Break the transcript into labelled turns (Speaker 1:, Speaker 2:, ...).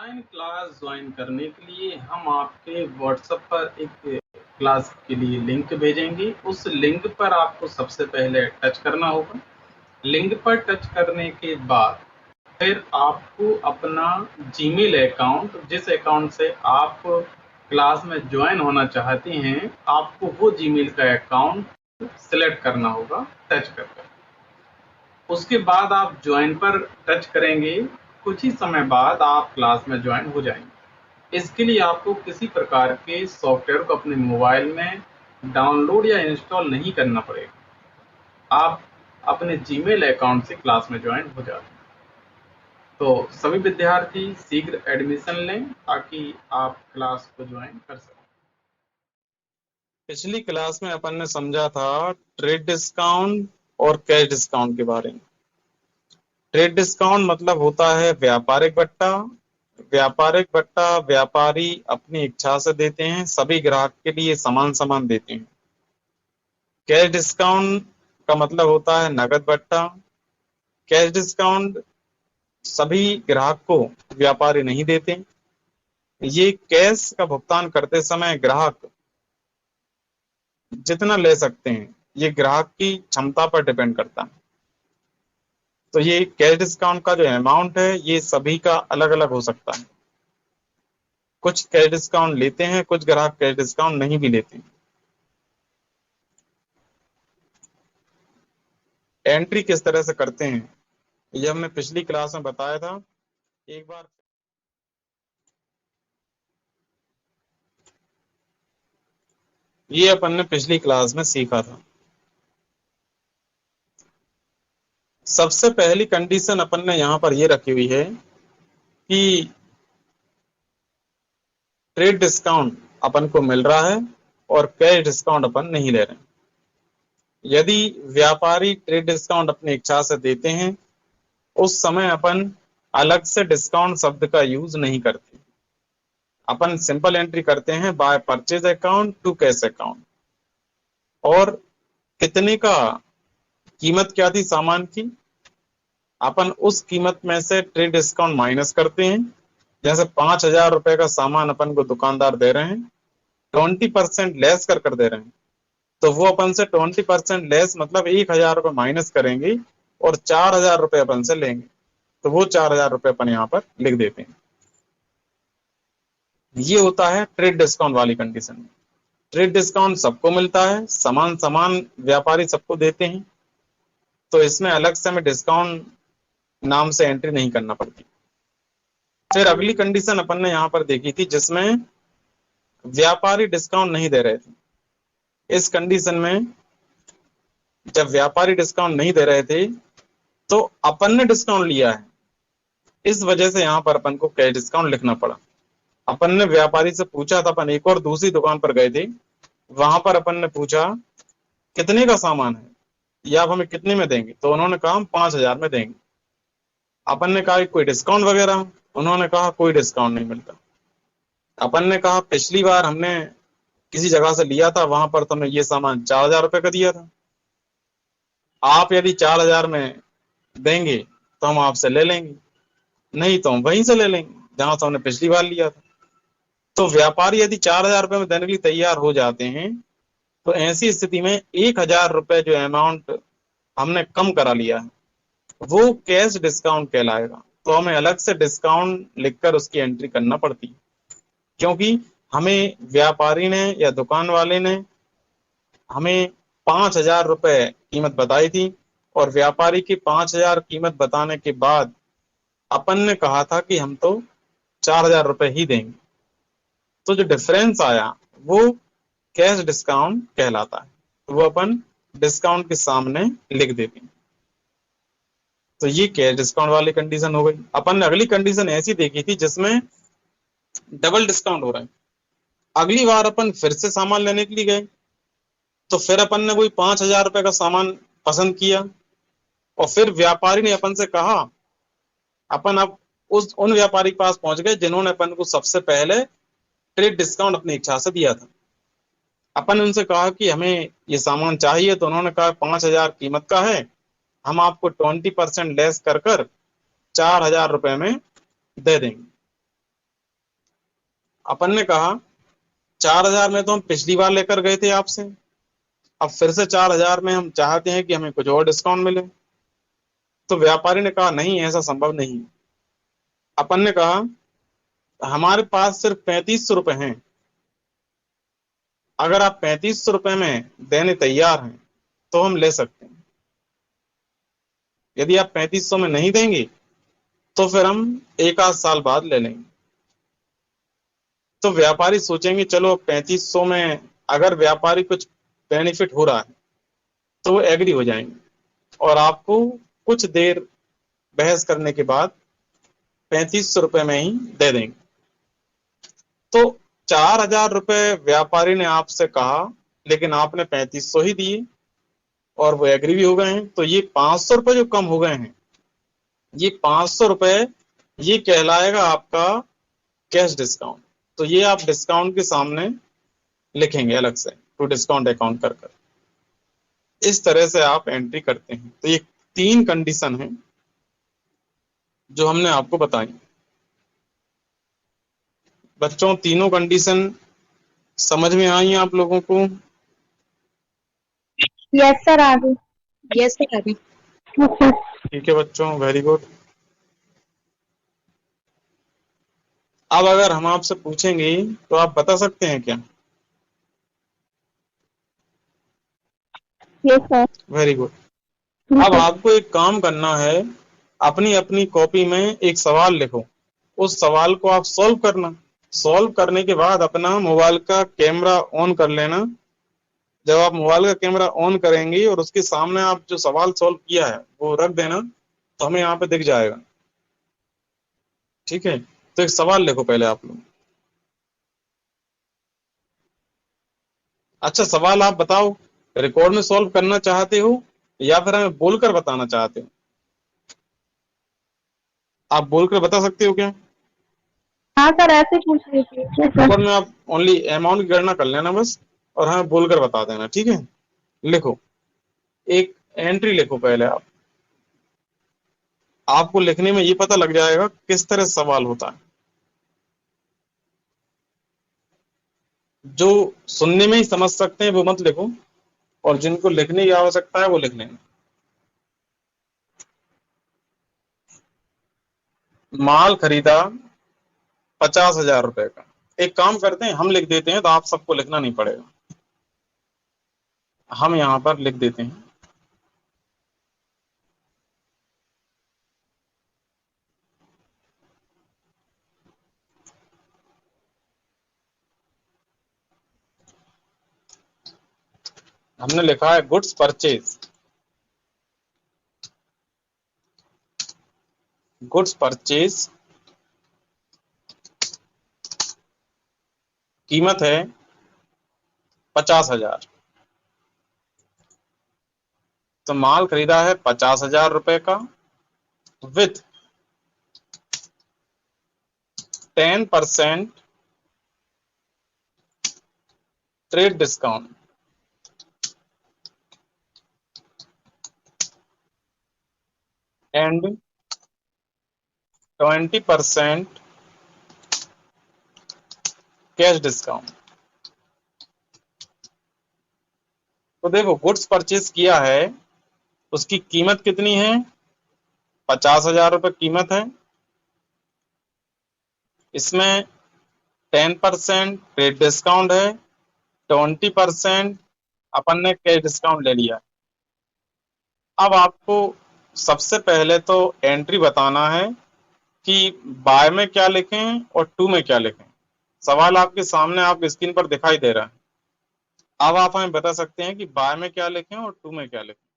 Speaker 1: Online class join करने के लिए हम आपके व्हाट्सएप पर एक क्लास के लिए लिंक भेजेंगे। उस लिंक पर आपको सबसे पहले टच करना होगा। लिंक पर टच करने के बाद फिर आपको अपना जीमेल अकाउंट, जिस अकाउंट से आप क्लास में ज्वाइन होना चाहते हैं, आपको वो जीमेल का अकाउंट सिलेक्ट करना होगा टच करके। उसके बाद आप ज्वाइन पर टच करेंगे। कुछ ही समय बाद आप क्लास में ज्वाइन हो जाएंगे। इसके लिए आपको किसी प्रकार के सॉफ्टवेयर को अपने मोबाइल में डाउनलोड या इंस्टॉल नहीं करना पड़ेगा। आप अपने जीमेल अकाउंट से क्लास में ज्वाइन हो जाते हैं। तो सभी विद्यार्थी शीघ्र एडमिशन लें ताकि आप क्लास को ज्वाइन कर सकें।
Speaker 2: पिछली क्लास में अपन ने समझा था ट्रेड डिस्काउंट और कैश डिस्काउंट के बारे में। ट्रेड डिस्काउंट मतलब होता है व्यापारिक बट्टा। व्यापारिक बट्टा व्यापारी अपनी इच्छा से देते हैं, सभी ग्राहक के लिए समान समान देते हैं। कैश डिस्काउंट का मतलब होता है नगद बट्टा। कैश डिस्काउंट सभी ग्राहक को व्यापारी नहीं देते। ये कैश का भुगतान करते समय ग्राहक जितना ले सकते हैं, ये ग्राहक की क्षमता पर डिपेंड करता है। तो ये कैश डिस्काउंट का जो अमाउंट है ये सभी का अलग अलग हो सकता है। कुछ कैश डिस्काउंट लेते हैं, कुछ ग्राहक कैश डिस्काउंट नहीं भी लेते हैं। एंट्री किस तरह से करते हैं ये हमने पिछली क्लास में बताया था। एक बार ये अपन ने पिछली क्लास में सीखा था। सबसे पहली कंडीशन अपन ने यहां पर ये रखी हुई है कि ट्रेड डिस्काउंट अपन को मिल रहा है और कैश डिस्काउंट अपन नहीं ले रहे हैं। यदि व्यापारी ट्रेड डिस्काउंट अपनी इच्छा से देते हैं, उस समय अपन अलग से डिस्काउंट शब्द का यूज नहीं करते। अपन सिंपल एंट्री करते हैं by purchase account to cash account. और कितने का कीमत क्या थी सामान की, अपन उस कीमत में से ट्रेड डिस्काउंट माइनस करते हैं। जैसे 5,000 रुपए का सामान अपन को दुकानदार दे रहे हैं, 20% लेस कर दे रहे हैं, तो वो अपन से 20% लेस मतलब 1,000 रुपए माइनस करेंगे और 4,000 रुपए अपन से लेंगे। तो वो 4,000 रुपए अपन यहाँ पर लिख देते हैं। ये होता है ट्रेड डिस्काउंट वाली कंडीशन में। ट्रेड डिस्काउंट सबको मिलता है, समान समान व्यापारी सबको देते हैं, तो इसमें अलग से हमें डिस्काउंट नाम से एंट्री नहीं करना पड़ती। फिर अगली कंडीशन अपन ने यहाँ पर देखी थी जिसमें व्यापारी डिस्काउंट नहीं दे रहे थे। इस कंडीशन में जब व्यापारी डिस्काउंट नहीं दे रहे थे तो अपन ने डिस्काउंट लिया है, इस वजह से यहाँ पर अपन को कैश डिस्काउंट लिखना पड़ा। अपन ने व्यापारी से पूछा था, अपन एक और दूसरी दुकान पर गए थे, वहां पर अपन ने पूछा कितने का सामान है या आप हमें कितने में देंगे, तो उन्होंने कहा हम 5,000 में देंगे। अपन ने कहा कोई डिस्काउंट वगैरह, उन्होंने कहा कोई डिस्काउंट नहीं मिलता। अपन ने कहा पिछली बार हमने किसी जगह से लिया था, वहां पर तुमने ये सामान 4,000 रुपए का दिया था, आप यदि 4,000 में देंगे तो हम आपसे ले लेंगे, नहीं तो हम वहीं से ले लेंगे जहां से हमने पिछली बार लिया था। तो व्यापारी यदि 4,000 रुपए में देने के लिए तैयार हो जाते हैं, तो ऐसी स्थिति में 1,000 रुपए जो अमाउंट हमने कम करा लिया है वो कैश डिस्काउंट कहलाएगा। तो हमें अलग से डिस्काउंट लिखकर उसकी एंट्री करना पड़ती है, क्योंकि हमें व्यापारी ने या दुकान वाले ने हमें 5,000 रुपए कीमत बताई थी और व्यापारी की 5,000 कीमत बताने के बाद अपन ने कहा था कि हम तो 4,000 रुपए ही देंगे। तो जो डिफरेंस आया वो कैश डिस्काउंट कहलाता है, वो अपन डिस्काउंट के सामने लिख देते हैं। तो ये कैश डिस्काउंट वाली कंडीशन हो गई। अपन ने अगली कंडीशन ऐसी देखी थी जिसमें डबल डिस्काउंट हो रहा है। अगली बार अपन फिर से सामान लेने के लिए गए, तो फिर अपन ने वही 5,000 रुपए का सामान पसंद किया और फिर व्यापारी ने अपन से कहा, अपन अब उन व्यापारी के पास पहुंच गए जिन्होंने अपन को सबसे पहले ट्रेड डिस्काउंट अपनी इच्छा से दिया था। अपन ने उनसे कहा कि हमें ये सामान चाहिए, तो उन्होंने कहा 5,000 कीमत का है, हम आपको 20% लेस कर 4,000 रुपए में दे देंगे। अपन ने कहा 4,000 में तो हम पिछली बार लेकर गए थे आपसे, अब फिर से 4,000 में हम चाहते हैं कि हमें कुछ और डिस्काउंट मिले। तो व्यापारी ने कहा नहीं, ऐसा संभव नहीं। अपन ने कहा हमारे पास सिर्फ 3500 रुपए हैं, अगर आप 3500 रुपए में देने तैयार हैं तो हम ले सकते हैं, यदि आप 3500 में नहीं देंगे तो फिर हम एक आध साल बाद ले लेंगे। तो व्यापारी सोचेंगे चलो 3500 में अगर व्यापारी कुछ बेनिफिट हो रहा है तो वो एग्री हो जाएंगे और आपको कुछ देर बहस करने के बाद 3500 रुपए में ही दे देंगे। तो 4,000 रुपए व्यापारी ने आपसे कहा, लेकिन आपने 3500 ही दिए और वो एग्री भी हो गए हैं। तो ये 500 रुपए जो कम हो गए हैं, ये 500 रुपए ये कहलाएगा आपका कैश डिस्काउंट। तो ये आप डिस्काउंट के सामने लिखेंगे अलग से, टू डिस्काउंट अकाउंट कर कर। इस तरह से आप एंट्री करते हैं। तो ये 3 कंडीशन है जो हमने आपको बताई। बच्चों, तीनों कंडीशन समझ में आई आप लोगों को?
Speaker 3: यस सर, आगे। यस सर, आगे।
Speaker 2: ठीक है बच्चों, वेरी गुड। अब अगर हम आपसे पूछेंगे तो आप बता सकते हैं क्या?
Speaker 3: Yes sir.
Speaker 2: Very good. अब आपको एक काम करना है, अपनी अपनी कॉपी में एक सवाल लिखो, उस सवाल को आप सॉल्व करना। सॉल्व करने के बाद अपना मोबाइल का कैमरा ऑन कर लेना। जब आप मोबाइल का कैमरा ऑन करेंगे और उसके सामने आप जो सवाल सॉल्व किया है वो रख देना, तो हमें यहाँ पे दिख जाएगा। ठीक है, तो एक सवाल लिखो पहले आप लोग। अच्छा, सवाल आप बताओ, रिकॉर्ड में सॉल्व करना चाहते हो या फिर हमें बोलकर बताना चाहते हो? आप बोलकर बता सकते हो क्या?
Speaker 3: हाँ सर, ऐसे पूछ लीजिए।
Speaker 2: रिकॉर्ड में आप ओनली अमाउंट की गणना कर लेना बस, और हमें बोलकर बता देना। ठीक है, लिखो, एक एंट्री लिखो पहले आप। आपको लिखने में ये पता लग जाएगा किस तरह सवाल होता है। जो सुनने में ही समझ सकते हैं वो मत लिखो, और जिनको लिखने की आवश्यकता है वो लिख लेंगे। माल खरीदा 50,000 रुपए का। एक काम करते हैं, हम लिख देते हैं तो आप सबको लिखना नहीं पड़ेगा, हम यहां पर लिख देते हैं। हमने लिखा है गुड्स परचेज। गुड्स परचेज कीमत है 50,000। तो माल खरीदा है 50,000 रुपए का with 10% trade discount and 20% cash discount. तो देखो, गुड्स परचेज किया है, उसकी कीमत कितनी है? 50,000 रुपए कीमत है। इसमें 10% ट्रेड डिस्काउंट है, 20% अपन ने कैश डिस्काउंट ले लिया। अब आपको सबसे पहले तो एंट्री बताना है कि बाय में क्या लिखें और टू में क्या लिखें। सवाल आपके सामने आप स्क्रीन पर दिखाई दे रहा है। अब आप हमें बता सकते हैं कि बाय में क्या लिखें और टू में क्या लिखें।